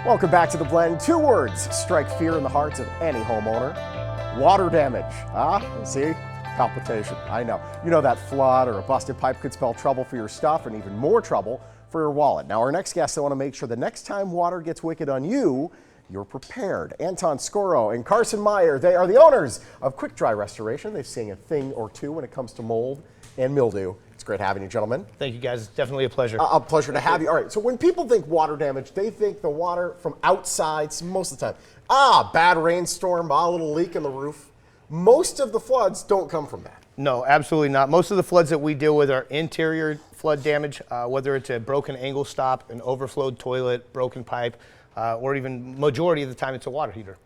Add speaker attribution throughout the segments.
Speaker 1: Welcome back to The Blend. 2 words strike fear in the hearts of any homeowner. Water damage. See? Palpitation. I know. You know that flood or a busted pipe could spell trouble for your stuff and even more trouble for your wallet. Now, our next guests, I want to make sure the next time water gets wicked on you, you're prepared. Anton Scoro and Carson Meyer, they are the owners of Quick Dry Restoration. They've seen a thing or two when it comes to mold and mildew. It's great having you, gentlemen.
Speaker 2: Thank you, guys. It's definitely a pleasure.
Speaker 1: A pleasure to have you. All right, so when people think water damage, they think the water from outside most of the time. Bad rainstorm, a little leak in the roof. Most of the floods don't come from that.
Speaker 2: No, absolutely not. Most of the floods that we deal with are interior flood damage, whether it's a broken angle stop, an overflowed toilet, broken pipe, or even majority of the time it's a water heater.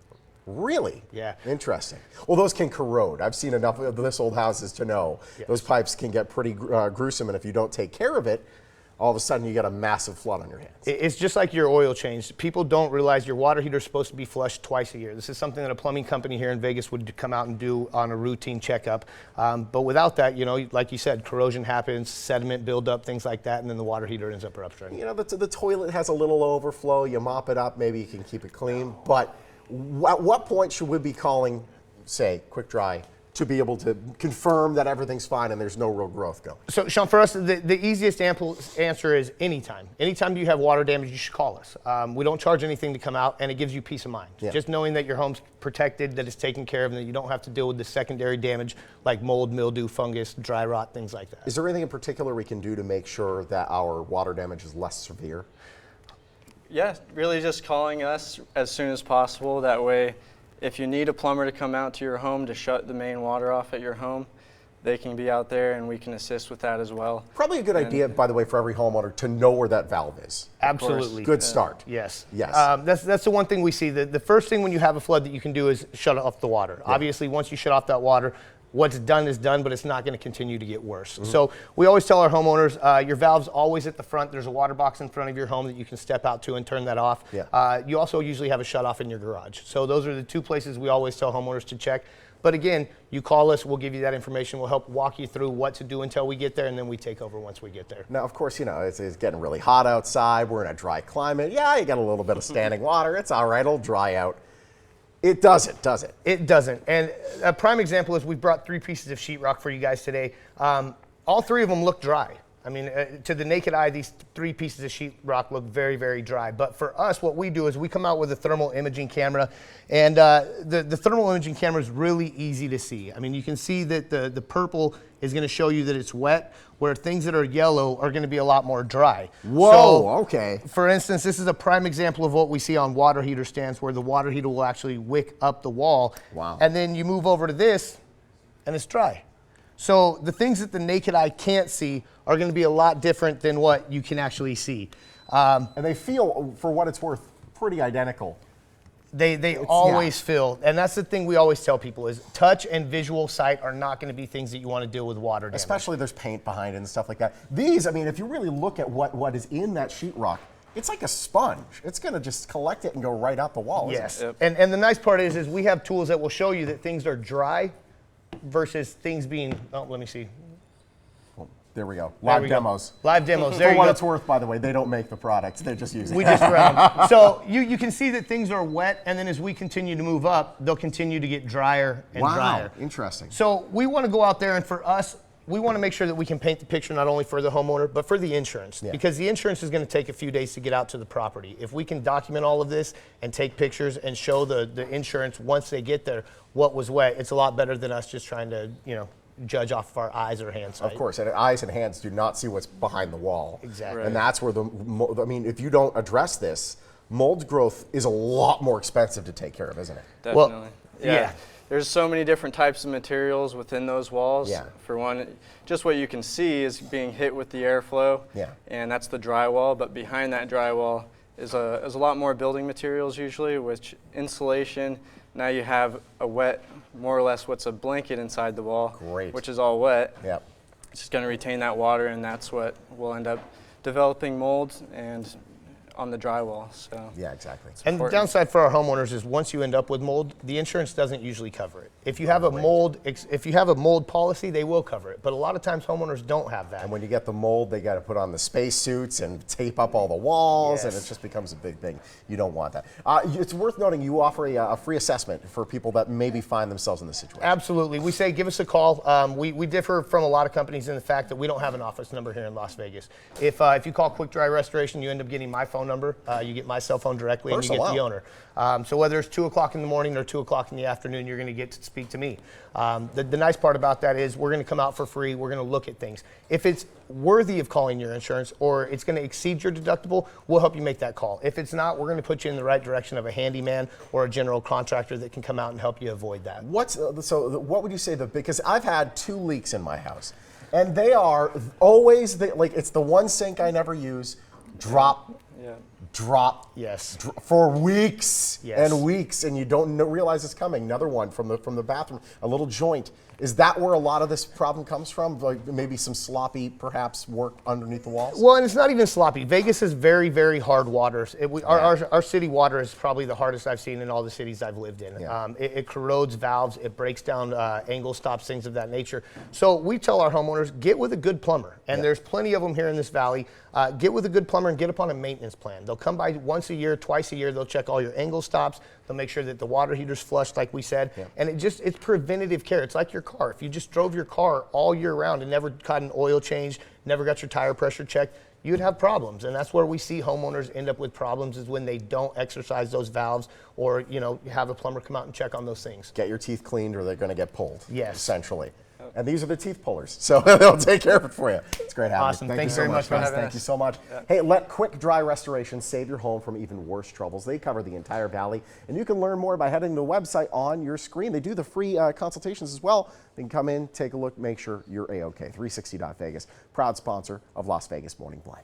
Speaker 1: Really?
Speaker 2: Yeah.
Speaker 1: Interesting. Well, those can corrode. I've seen enough of this old houses to know those pipes can get pretty gruesome, and if you don't take care of it, all of a sudden you get a massive flood on your hands.
Speaker 2: It's just like your oil change. People don't realize your water heater is supposed to be flushed twice a year. This is something that a plumbing company here in Vegas would come out and do on a routine checkup. But without that, you know, like you said, corrosion happens, sediment buildup, things like that, and then the water heater ends up rupturing.
Speaker 1: You know, the toilet has a little overflow. You mop it up, maybe you can keep it clean. But at what point should we be calling, say, Quick Dry, to be able to confirm that everything's fine and there's no real growth going?
Speaker 2: So, Sean, for us, the easiest answer is anytime. Anytime you have water damage, you should call us. We don't charge anything to come out, and it gives you peace of mind.
Speaker 1: Yeah.
Speaker 2: Just knowing that your home's protected, that it's taken care of, and that you don't have to deal with the secondary damage like mold, mildew, fungus, dry rot, things like that.
Speaker 1: Is there anything in particular we can do to make sure that our water damage is less severe?
Speaker 3: Yeah, really just calling us as soon as possible. That way, if you need a plumber to come out to your home to shut the main water off at your home, they can be out there and we can assist with that as well.
Speaker 1: Probably a good idea, by the way, for every homeowner to know where that valve is.
Speaker 2: Absolutely.
Speaker 1: Good start.
Speaker 2: Yes.
Speaker 1: Yes.
Speaker 2: That's the one thing we see. The first thing when you have a flood that you can do is shut off the water. Yeah. Obviously, once you shut off that water, what's done is done, but it's not going to continue to get worse. Mm-hmm. So we always tell our homeowners, your valve's always at the front. There's a water box in front of your home that you can step out to and turn that off. Yeah. You also usually have a shut off in your garage. So those are the 2 places we always tell homeowners to check. But again, you call us, we'll give you that information. We'll help walk you through what to do until we get there, and then we take over once we get there.
Speaker 1: Now, of course, you know, it's getting really hot outside. We're in a dry climate. Yeah, you got a little bit of standing water. It's all right. It'll dry out. It doesn't, does it?
Speaker 2: It doesn't. And a prime example is we brought 3 pieces of sheetrock for you guys today. All 3 of them look dry. I mean, to the naked eye, these 3 pieces of sheetrock look very, very dry. But for us, what we do is we come out with a thermal imaging camera. And the thermal imaging camera is really easy to see. I mean, you can see that the purple is going to show you that it's wet, where things that are yellow are going to be a lot more dry.
Speaker 1: Whoa,
Speaker 2: so,
Speaker 1: okay.
Speaker 2: For instance, this is a prime example of what we see on water heater stands, where the water heater will actually wick up the wall.
Speaker 1: Wow.
Speaker 2: And then you move over to this, and it's dry. So the things that the naked eye can't see are going to be a lot different than what you can actually see.
Speaker 1: And they feel, for what it's worth, pretty identical.
Speaker 2: They always feel, and that's the thing we always tell people is touch and visual sight are not going to be things that you want to deal with water damage.
Speaker 1: Especially there's paint behind it and stuff like that. These, I mean, if you really look at what is in that sheetrock, it's like a sponge. It's going to just collect it and go right out the wall.
Speaker 2: Yes,
Speaker 1: isn't
Speaker 2: it? And the nice part is we have tools that will show you that things are dry versus things being, let me see.
Speaker 1: There we go. Live demos.
Speaker 2: Live demos. There
Speaker 1: For
Speaker 2: you
Speaker 1: what
Speaker 2: go.
Speaker 1: it's worth, by the way, they don't make the products. They're just using it.
Speaker 2: We just run. So you can see that things are wet, and then as we continue to move up, they'll continue to get drier and drier.
Speaker 1: Wow, interesting.
Speaker 2: So we want to go out there, and for us, we want to make sure that we can paint the picture not only for the homeowner, but for the insurance. Yeah. Because the insurance is going to take a few days to get out to the property. If we can document all of this and take pictures and show the insurance once they get there what was wet, it's a lot better than us just trying to, judge off of our eyes or hands. Right?
Speaker 1: Of course, and eyes and hands do not see what's behind the wall.
Speaker 2: Exactly.
Speaker 1: Right. And that's where if you don't address this, mold growth is a lot more expensive to take care of, isn't it?
Speaker 3: Definitely.
Speaker 2: Well,
Speaker 3: yeah. There's so many different types of materials within those walls.
Speaker 1: Yeah.
Speaker 3: For one, just what you can see is being hit with the airflow.
Speaker 1: Yeah.
Speaker 3: And that's the drywall, but behind that drywall is a lot more building materials usually, which insulation. Now you have a wet, more or less what's a blanket inside the wall,
Speaker 1: Great.
Speaker 3: which is all wet.
Speaker 1: Yep.
Speaker 3: It's just going to retain that water, and that's what will end up developing mold and on the drywall. So
Speaker 1: Yeah, exactly.
Speaker 2: And the downside for our homeowners is once you end up with mold, the insurance doesn't usually cover it. If you have a mold policy, they will cover it. But a lot of times homeowners don't have that.
Speaker 1: And when you get the mold, they got to put on the space suits and tape up all the walls, and
Speaker 2: Yes.
Speaker 1: it just becomes a big thing. You don't want that. It's worth noting you offer a free assessment for people that maybe find themselves in this situation.
Speaker 2: Absolutely. We say give us a call. We differ from a lot of companies in the fact that we don't have an office number here in Las Vegas. If you call Quick Dry Restoration, you end up getting my phone number. You get my cell phone directly, and you get the owner. So whether it's 2 o'clock in the morning or 2 o'clock in the afternoon, you're going to get to speak to me. The nice part about that is we're going to come out for free. We're going to look at things. If it's worthy of calling your insurance or it's going to exceed your deductible, we'll help you make that call. If it's not, we're going to put you in the right direction of a handyman or a general contractor that can come out and help you avoid that.
Speaker 1: What would you say because I've had 2 leaks in my house, and they are always it's the one sink I never use. Drop.
Speaker 2: Yes.
Speaker 1: For weeks
Speaker 2: Yes.
Speaker 1: and weeks, and you don't realize it's coming. Another one from the bathroom, a little joint. Is that where a lot of this problem comes from? Like maybe some sloppy, perhaps, work underneath the walls?
Speaker 2: Well, and it's not even sloppy. Vegas is very, very hard waters. Our city water is probably the hardest I've seen in all the cities I've lived in.
Speaker 1: Yeah.
Speaker 2: It corrodes valves. It breaks down angle stops, things of that nature. So we tell our homeowners, get with a good plumber. And there's plenty of them here in this valley. Get with a good plumber and get up on a maintenance plan. They'll come by once a year, twice a year. They'll check all your angle stops. They'll make sure that the water heater's flushed, like we said. Yeah. And it's preventative care. It's like your car. If you just drove your car all year round and never got an oil change, never got your tire pressure checked, you'd have problems. And that's where we see homeowners end up with problems, is when they don't exercise those valves or, have a plumber come out and check on those things.
Speaker 1: Get your teeth cleaned or they're going to get pulled.
Speaker 2: Yes.
Speaker 1: Essentially. And these are the teeth pullers, so they'll take care of it for you. It's great having
Speaker 2: Awesome.
Speaker 1: you.
Speaker 2: Thank you
Speaker 1: so
Speaker 2: very much for
Speaker 1: guys.
Speaker 2: having
Speaker 1: Thank you so much. Yeah. Hey, let Quick Dry Restoration save your home from even worse troubles. They cover the entire valley, and you can learn more by heading to the website on your screen. They do the free consultations as well. They can come in, take a look, make sure you're A-OK. 360.Vegas, proud sponsor of Las Vegas Morning Blind.